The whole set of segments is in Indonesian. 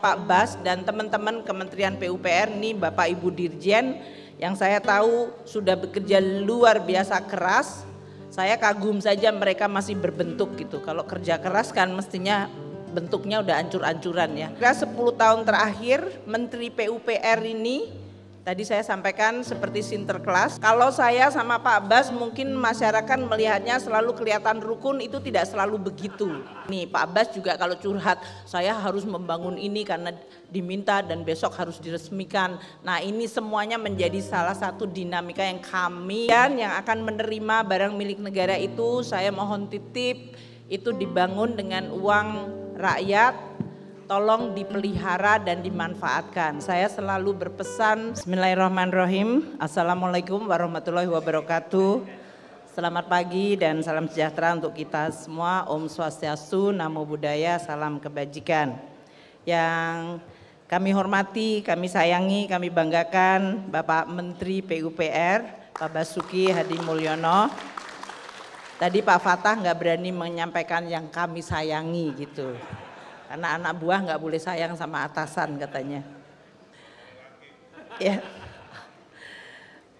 Pak Bas dan teman-teman Kementerian PUPR nih, Bapak Ibu Dirjen yang saya tahu sudah bekerja luar biasa keras. Saya kagum saja mereka masih berbentuk gitu. Kalau kerja keras kan mestinya bentuknya udah ancur-ancuran ya. Kira 10 tahun terakhir Menteri PUPR ini tadi saya sampaikan seperti sinterklas. Kalau saya sama Pak Bas mungkin masyarakat melihatnya selalu kelihatan rukun, itu tidak selalu begitu. Nih Pak Bas juga kalau curhat, saya harus membangun ini karena diminta dan besok harus diresmikan. Nah ini semuanya menjadi salah satu dinamika yang kami yang akan menerima barang milik negara itu, saya mohon titip itu dibangun dengan uang rakyat. Tolong dipelihara dan dimanfaatkan. Saya selalu berpesan, Bismillahirrahmanirrahim. Assalamualaikum warahmatullahi wabarakatuh. Selamat pagi dan salam sejahtera untuk kita semua. Om Swastiastu, Namo Buddhaya, salam kebajikan. Yang kami hormati, kami sayangi, kami banggakan Bapak Menteri PUPR, Pak Basuki Hadi Mulyono. Tadi Pak Fatah nggak berani menyampaikan yang kami sayangi gitu. Karena anak buah nggak boleh sayang sama atasan katanya. Ya,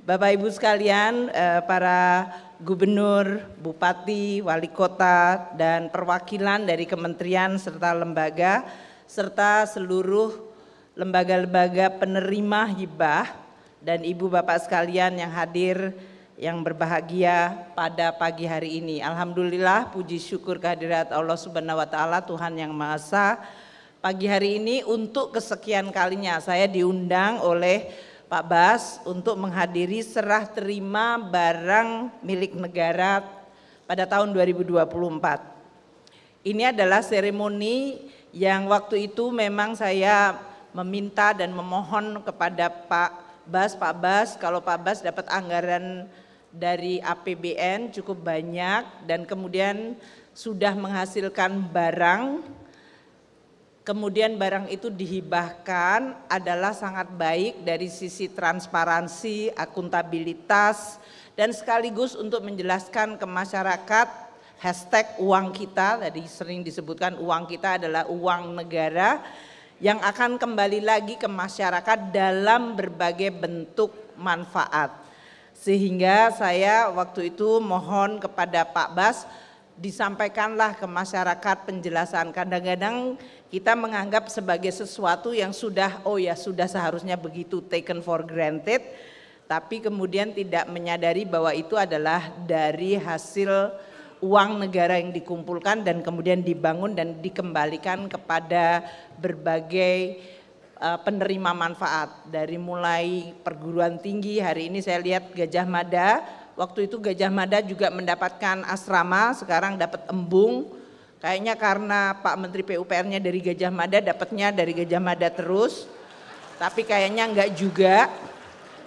Bapak Ibu sekalian, para gubernur, bupati, wali kota, dan perwakilan dari kementerian serta lembaga, serta seluruh lembaga-lembaga penerima hibah, dan ibu bapak sekalian yang hadir, yang berbahagia pada pagi hari ini. Alhamdulillah, puji syukur kehadirat Allah Subhanahu wa Ta'ala, Tuhan Yang Maha Esa. Pagi hari ini untuk kesekian kalinya saya diundang oleh Pak Bas untuk menghadiri serah terima barang milik negara pada tahun 2024. Ini adalah seremoni yang waktu itu memang saya meminta dan memohon kepada Pak Bas, kalau Pak Bas dapat anggaran dari APBN cukup banyak dan kemudian sudah menghasilkan barang, kemudian barang itu dihibahkan adalah sangat baik dari sisi transparansi, akuntabilitas, dan sekaligus untuk menjelaskan ke masyarakat hashtag uang kita, tadi sering disebutkan uang kita adalah uang negara yang akan kembali lagi ke masyarakat dalam berbagai bentuk manfaat. Sehingga saya waktu itu mohon kepada Pak Bas disampaikanlah ke masyarakat penjelasan. Kadang-kadang kita menganggap sebagai sesuatu yang sudah sudah seharusnya begitu taken for granted, tapi kemudian tidak menyadari bahwa itu adalah dari hasil uang negara yang dikumpulkan dan kemudian dibangun dan dikembalikan kepada berbagai penerima manfaat, dari mulai perguruan tinggi. Hari ini saya lihat Gajah Mada, waktu itu Gajah Mada juga mendapatkan asrama, sekarang dapat embung. Kayaknya karena Pak Menteri PUPR-nya dari Gajah Mada, dapatnya dari Gajah Mada terus. Tapi kayaknya enggak juga.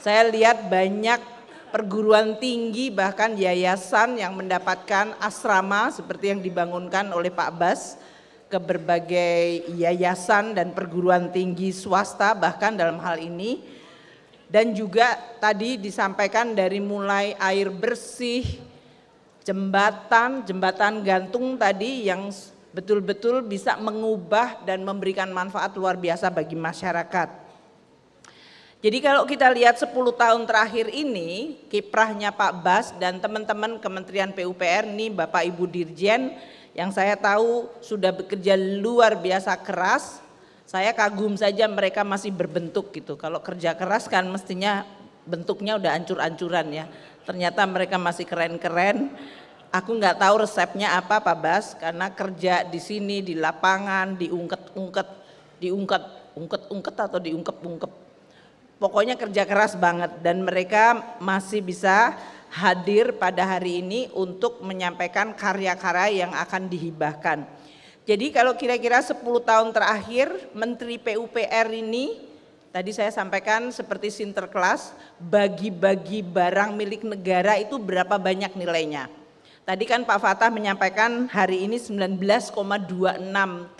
Saya lihat banyak perguruan tinggi bahkan yayasan yang mendapatkan asrama seperti yang dibangunkan oleh Pak Bas ke berbagai yayasan dan perguruan tinggi swasta bahkan dalam hal ini. Dan juga tadi disampaikan dari mulai air bersih, jembatan gantung tadi yang betul-betul bisa mengubah dan memberikan manfaat luar biasa bagi masyarakat. Jadi kalau kita lihat 10 tahun terakhir ini kiprahnya Pak Bas dan teman-teman Kementerian PUPR nih, Bapak Ibu Dirjen yang saya tahu sudah bekerja luar biasa keras. Saya kagum saja mereka masih berbentuk gitu. Kalau kerja keras kan mestinya bentuknya udah ancur-ancuran ya. Ternyata mereka masih keren-keren. Aku nggak tahu resepnya apa Pak Bas, karena kerja di sini di lapangan diungket atau diungkep. Pokoknya kerja keras banget dan mereka masih bisa hadir pada hari ini untuk menyampaikan karya-karya yang akan dihibahkan. Jadi kalau kira-kira 10 tahun terakhir Menteri PUPR ini, tadi saya sampaikan seperti sinterklas, bagi-bagi barang milik negara itu berapa banyak nilainya. Tadi kan Pak Fatah menyampaikan hari ini 19,26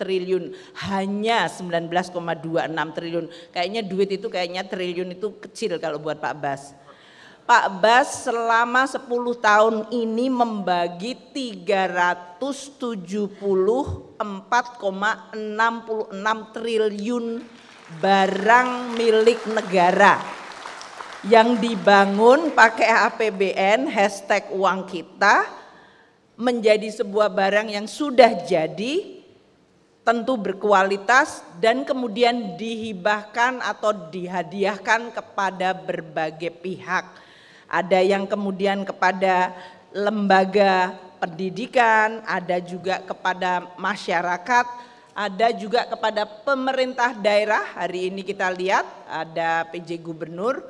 triliun, hanya 19,26 triliun. Kayaknya duit itu, kayaknya triliun itu kecil kalau buat Pak Bas. Pak Bas selama 10 tahun ini membagi 374,66 triliun barang milik negara yang dibangun pakai APBN hashtag uang kita menjadi sebuah barang yang sudah jadi, tentu berkualitas dan kemudian dihibahkan atau dihadiahkan kepada berbagai pihak. Ada yang kemudian kepada lembaga pendidikan, ada juga kepada masyarakat, ada juga kepada pemerintah daerah. Hari ini kita lihat ada PJ Gubernur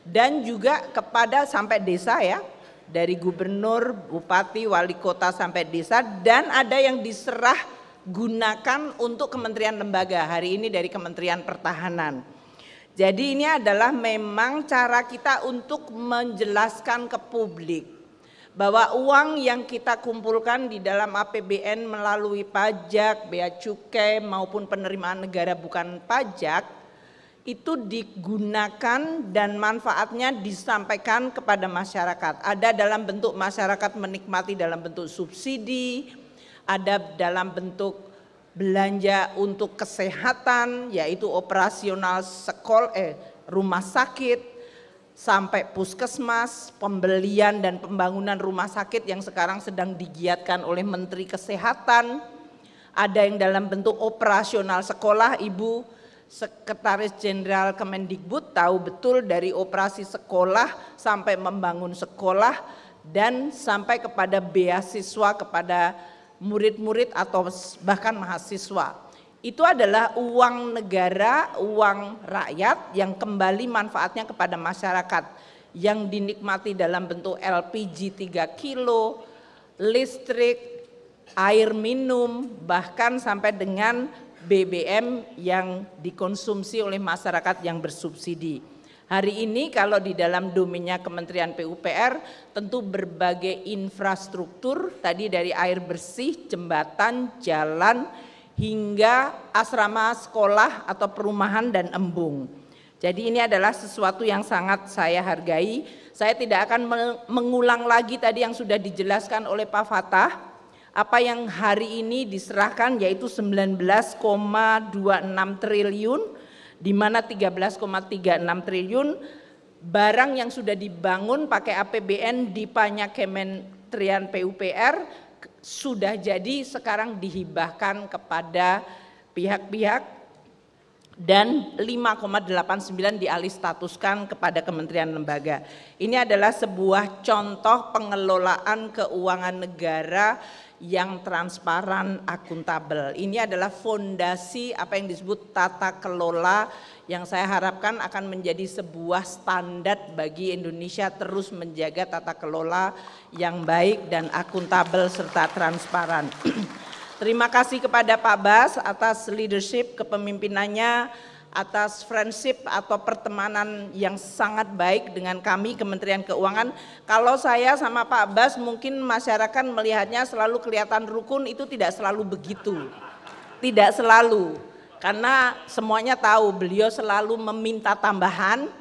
dan juga kepada sampai desa ya, dari gubernur, bupati, wali kota sampai desa, dan ada yang diserah gunakan untuk kementerian lembaga, hari ini dari Kementerian Pertahanan. Jadi ini adalah memang cara kita untuk menjelaskan ke publik bahwa uang yang kita kumpulkan di dalam APBN melalui pajak, bea cukai maupun penerimaan negara bukan pajak itu digunakan dan manfaatnya disampaikan kepada masyarakat. Ada dalam bentuk masyarakat menikmati dalam bentuk subsidi, ada dalam bentuk belanja untuk kesehatan yaitu operasional rumah sakit sampai puskesmas, pembelian dan pembangunan rumah sakit yang sekarang sedang digiatkan oleh Menteri Kesehatan. Ada yang dalam bentuk operasional sekolah, Ibu Sekretaris Jenderal Kemendikbud tahu betul dari operasi sekolah sampai membangun sekolah dan sampai kepada beasiswa kepada murid-murid atau bahkan mahasiswa. Itu adalah uang negara, uang rakyat yang kembali manfaatnya kepada masyarakat yang dinikmati dalam bentuk LPG 3 kilo, listrik, air minum, bahkan sampai dengan BBM yang dikonsumsi oleh masyarakat yang bersubsidi. Hari ini kalau di dalam domainnya Kementerian PUPR tentu berbagai infrastruktur tadi dari air bersih, jembatan, jalan hingga asrama sekolah atau perumahan dan embung. Jadi ini adalah sesuatu yang sangat saya hargai. Saya tidak akan mengulang lagi tadi yang sudah dijelaskan oleh Pak Fatah. Apa yang hari ini diserahkan yaitu 19,26 triliun, di mana 13,36 triliun barang yang sudah dibangun pakai APBN di Panya Kementerian PUPR sudah jadi sekarang dihibahkan kepada pihak-pihak dan 5,89 dialih statuskan kepada kementerian lembaga. Ini adalah sebuah contoh pengelolaan keuangan negara yang transparan, akuntabel. Ini adalah fondasi apa yang disebut tata kelola yang saya harapkan akan menjadi sebuah standar bagi Indonesia terus menjaga tata kelola yang baik dan akuntabel serta transparan. Terima kasih kepada Pak Bas atas leadership kepemimpinannya, atas friendship atau pertemanan yang sangat baik dengan kami Kementerian Keuangan. Kalau saya sama Pak Bas mungkin masyarakat melihatnya selalu kelihatan rukun, itu tidak selalu begitu. Tidak selalu, karena semuanya tahu beliau selalu meminta tambahan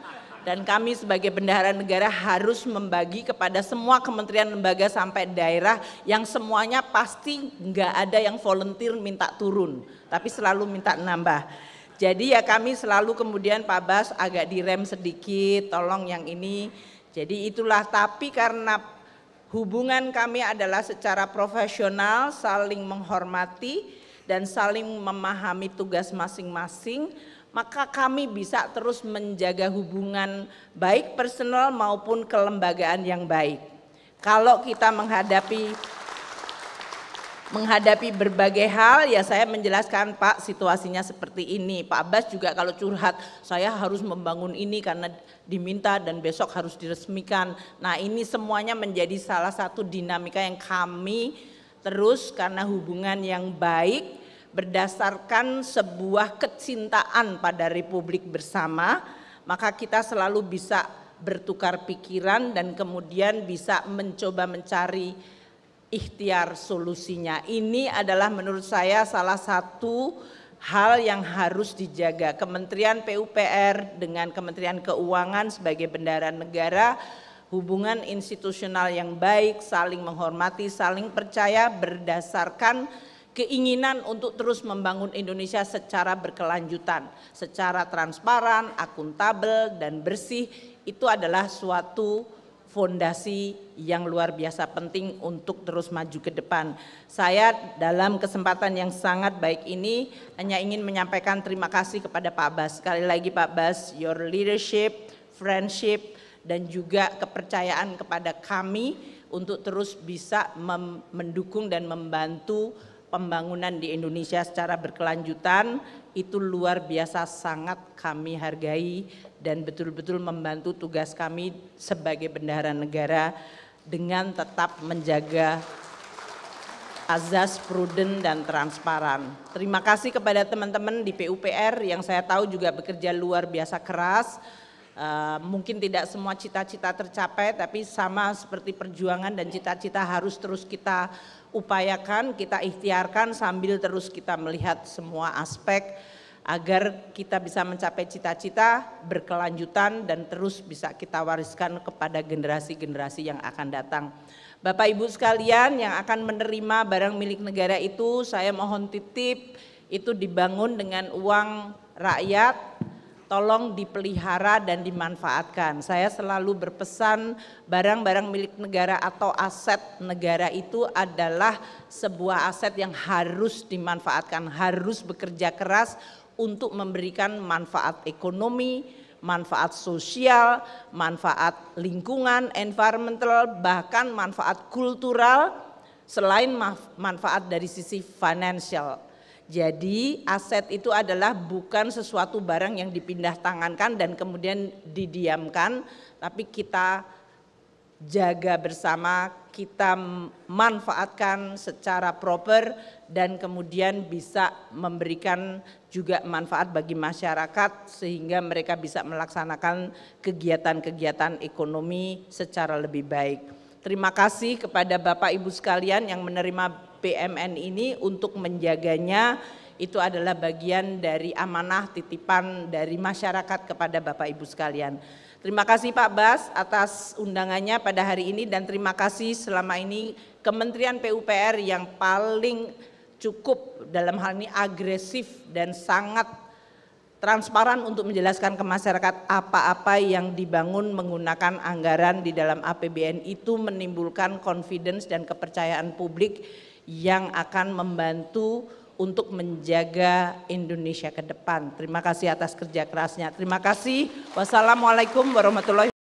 dan kami sebagai bendahara negara harus membagi kepada semua kementerian lembaga sampai daerah yang semuanya pasti nggak ada yang volunteer minta turun, tapi selalu minta nambah. Jadi ya kami selalu kemudian Pak Bas agak direm sedikit, tolong yang ini. Jadi itulah, tapi karena hubungan kami adalah secara profesional, saling menghormati dan saling memahami tugas masing-masing, maka kami bisa terus menjaga hubungan baik personal maupun kelembagaan yang baik. Kalau kita menghadapi berbagai hal, ya saya menjelaskan Pak situasinya seperti ini. Pak Abbas juga kalau curhat, saya harus membangun ini karena diminta dan besok harus diresmikan. Nah ini semuanya menjadi salah satu dinamika yang kami terus karena hubungan yang baik berdasarkan sebuah kecintaan pada Republik bersama, maka kita selalu bisa bertukar pikiran dan kemudian bisa mencoba mencari ikhtiar solusinya. Ini adalah menurut saya salah satu hal yang harus dijaga. Kementerian PUPR dengan Kementerian Keuangan sebagai bendahara negara hubungan institusional yang baik, saling menghormati, saling percaya berdasarkan keinginan untuk terus membangun Indonesia secara berkelanjutan, secara transparan, akuntabel, dan bersih. Itu adalah suatu fondasi yang luar biasa penting untuk terus maju ke depan. Saya dalam kesempatan yang sangat baik ini hanya ingin menyampaikan terima kasih kepada Pak Bas. Sekali lagi Pak Bas, your leadership, friendship, dan juga kepercayaan kepada kami untuk terus bisa mendukung dan membantu pembangunan di Indonesia secara berkelanjutan, itu luar biasa sangat kami hargai dan betul-betul membantu tugas kami sebagai bendahara negara dengan tetap menjaga azas prudent dan transparan. Terima kasih kepada teman-teman di PUPR yang saya tahu juga bekerja luar biasa keras. Mungkin tidak semua cita-cita tercapai, tapi sama seperti perjuangan dan cita-cita harus terus kita upayakan, kita ikhtiarkan sambil terus kita melihat semua aspek agar kita bisa mencapai cita-cita berkelanjutan dan terus bisa kita wariskan kepada generasi-generasi yang akan datang. Bapak Ibu sekalian yang akan menerima barang milik negara itu, saya mohon titip itu dibangun dengan uang rakyat, tolong dipelihara dan dimanfaatkan. Saya selalu berpesan barang-barang milik negara atau aset negara itu adalah sebuah aset yang harus dimanfaatkan, harus bekerja keras untuk memberikan manfaat ekonomi, manfaat sosial, manfaat lingkungan, environmental, bahkan manfaat kultural selain manfaat dari sisi financial. Jadi aset itu adalah bukan sesuatu barang yang dipindah tangankan dan kemudian didiamkan, tapi kita jaga bersama, kita manfaatkan secara proper dan kemudian bisa memberikan juga manfaat bagi masyarakat sehingga mereka bisa melaksanakan kegiatan-kegiatan ekonomi secara lebih baik. Terima kasih kepada Bapak Ibu sekalian yang menerima BMN ini untuk menjaganya, itu adalah bagian dari amanah titipan dari masyarakat kepada Bapak Ibu sekalian. Terima kasih Pak Bas atas undangannya pada hari ini dan terima kasih selama ini Kementerian PUPR yang paling cukup dalam hal ini agresif dan sangat transparan untuk menjelaskan ke masyarakat apa-apa yang dibangun menggunakan anggaran di dalam APBN itu menimbulkan confidence dan kepercayaan publik yang akan membantu untuk menjaga Indonesia ke depan. Terima kasih atas kerja kerasnya. Terima kasih. Wassalamualaikum warahmatullahi wabarakatuh.